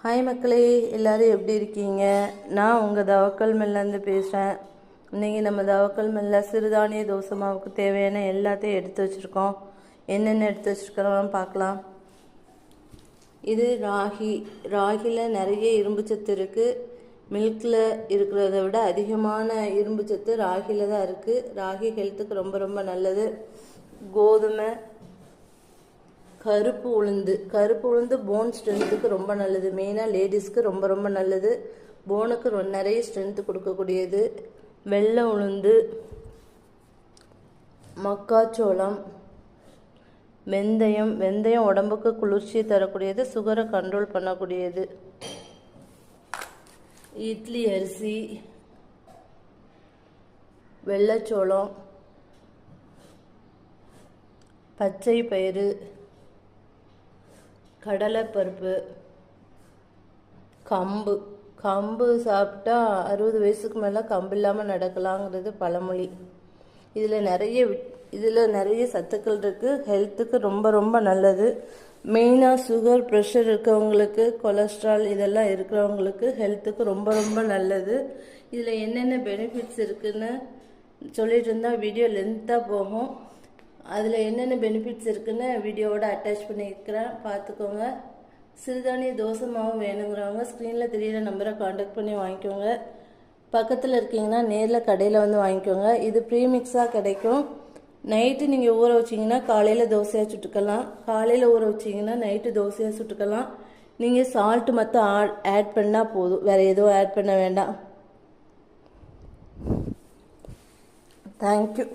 Hi மக்களே, எல்லோரும் எப்படி இருக்கீங்க? நான் உங்கள் தவக்கல் மில்லேருந்து பேசுகிறேன். இன்றைக்கி நம்ம தவக்கல் மில்ல சிறுதானிய தோசை மாவுக்கு தேவையான எல்லாத்தையும் எடுத்து வச்சுருக்கோம். என்னென்ன எடுத்து வச்சுருக்கிறோம் பார்க்கலாம். இது ராகியில் நிறைய இரும்பு சத்து இருக்குது. மில்கில் இருக்கிறத விட அதிகமான இரும்பு சத்து ராகியில் தான் இருக்குது. ராகி ஹெல்த்துக்கு ரொம்ப ரொம்ப நல்லது. கோதுமை, கருப்பு உளுந்து போன் ஸ்ட்ரென்த்துக்கு ரொம்ப நல்லது. மெயினாக லேடிஸ்க்கு ரொம்ப ரொம்ப நல்லது. போனுக்கு நிறைய ஸ்ட்ரென்த்து கொடுக்கக்கூடியது. வெள்ளை உளுந்து, மக்காச்சோளம், வெந்தயம் உடம்புக்கு குளிர்ச்சி தரக்கூடியது, சுகரை கண்ட்ரோல் பண்ணக்கூடியது. இட்லி அரிசி, வெள்ளைச்சோளம், பச்சை பயிறு, கடலைப்பருப்பு, கம்பு சாப்பிட்டா 60 வயசுக்கு மேலே கம்பு இல்லாமல் நடக்கலாங்கிறது பழமொழி. இதில் நிறைய சத்துக்கள் இருக்குது. ஹெல்த்துக்கு ரொம்ப ரொம்ப நல்லது. மெயினாக சுகர், ப்ரெஷர் இருக்கவங்களுக்கு, கொலஸ்ட்ரால் இதெல்லாம் இருக்கிறவங்களுக்கு ஹெல்த்துக்கு ரொம்ப ரொம்ப நல்லது. இதில் என்னென்ன பெனிஃபிட்ஸ் இருக்குதுன்னு சொல்லிட்டு இருந்தால் வீடியோ லென்த்தாக போகும். அதில் என்னென்ன பெனிஃபிட்ஸ் இருக்குன்னு வீடியோவோட அட்டாச் பண்ணியிருக்கிறேன், பார்த்துக்கோங்க. சிறுதானிய தோசை மாவு வேணுங்கிறவங்க ஸ்க்ரீனில் தெரியிற நம்பரை காண்டாக்ட் பண்ணி வாங்கிக்கோங்க. பக்கத்தில் இருக்கீங்கன்னா நேரில் கடையில் வந்து வாங்கிக்கோங்க. இது ப்ரீமிக்ஸாக கிடைக்கும். நைட்டு நீங்கள் ஊற வச்சிங்கன்னா காலையில் தோசையாக சுட்டுக்கலாம். காலையில் ஊற வச்சிங்கன்னா நைட்டு தோசையாக சுட்டுக்கலாம். நீங்கள் சால்ட்டு மட்டும் ஆட் பண்ணால் போதும், வேறு எதுவும் ஆட் பண்ண வேண்டாம். தேங்க்யூ.